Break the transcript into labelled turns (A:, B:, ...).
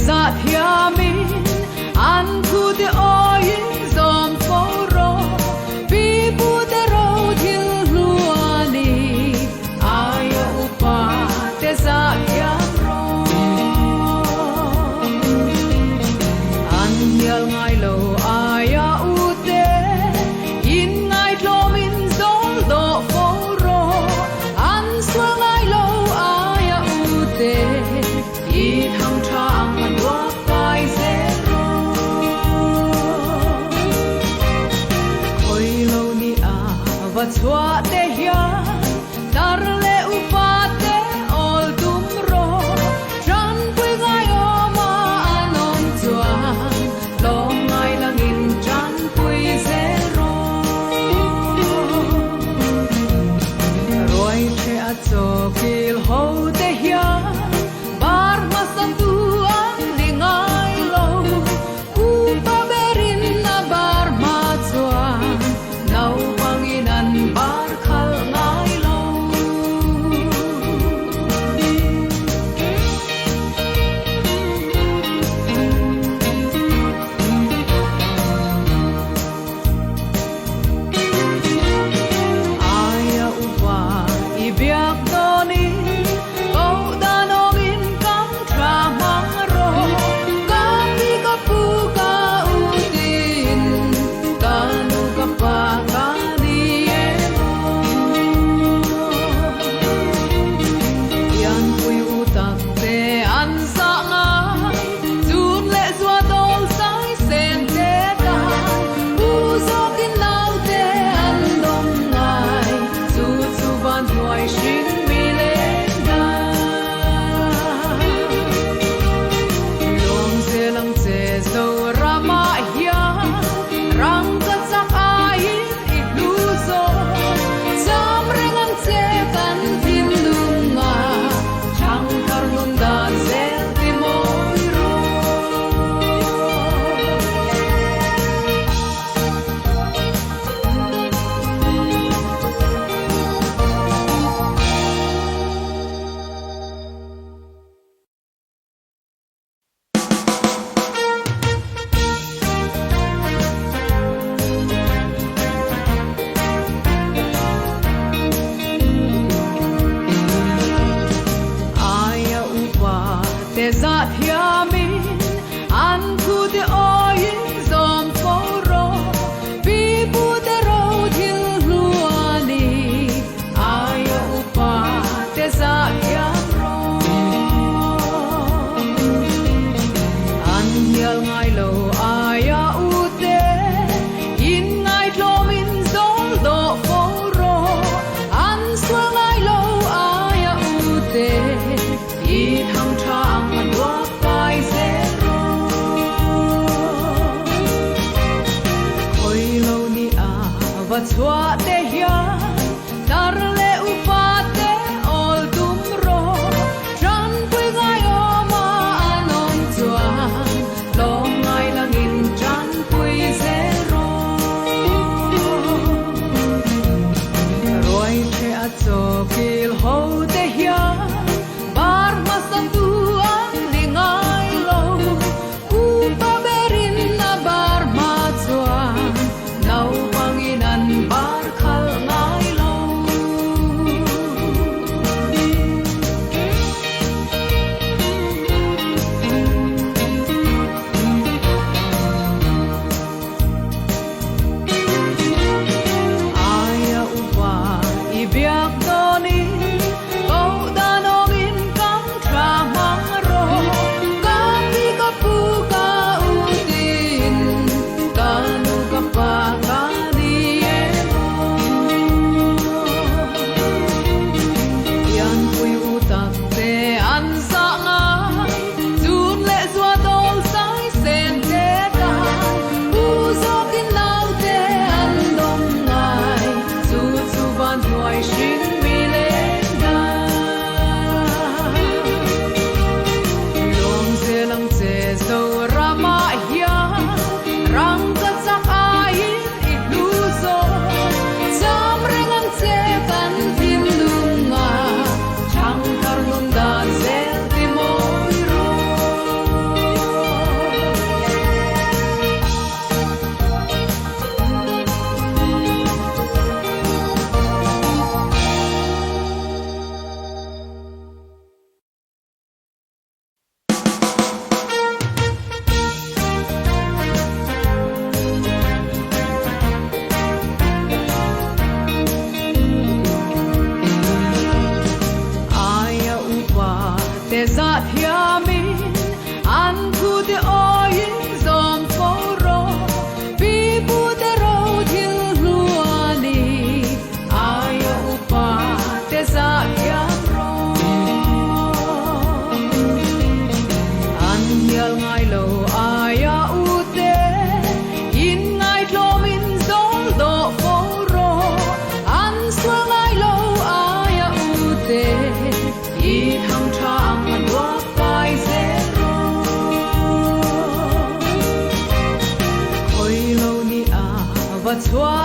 A: za thiamin an khu te oin zom foro pi bu te ro thil luani aya upa te za thiam ro an yal ngai lo aya u te in ngai tlomin zol do foro an swa ngai lo aya u te i thang thang an wa pai zero oi lo ni a va chwa te hia dar le upa te ol dum ro tran pui ngai o ma anom chwa lo ngai lang in tran pui zero roi che a cho kil ho te hia bar masan tu an dingai lo u pa berin na bar ma chwa nau pangin an bar khal ngai lo aya upa i biak do ni o danom in kam tra ma ro kam bi ka pu ka u din ka nu ka pa ka ni e mo yan pui u tak te an sa ngai chun le zua dol sai sen te ta u zo kin lau te an dom ngai chu chu ban huai shin mi le da long se lang che zo rama hia rang ka chak ai i lu zo sam reng ang che kan tin lung nga chang kar nun dan zel ti mo ro aya upa te za thiamin an khu te oin zom foro pi bu te ro thil luani aya upa te za thiam ro an yal ngai lo aya u te in ngai tlomin zol do foro an swa ngai lo aya u te i thang thang an wa pai zero oi lo ni a va chwa te hia dar le upa te ol dum ro tran pui ngai o ma anom chwa lo ngai lang in tran pui zero roi che a cho kil ho te hia bar masan tu an dingai lo u pa berin na bar ma chwa nau pangin an bar ngai lo aya ute in ngai tlomin zol do foro an swa ngai lo aya ute i hang thang wa pai zero khoi lo ni a wa chwa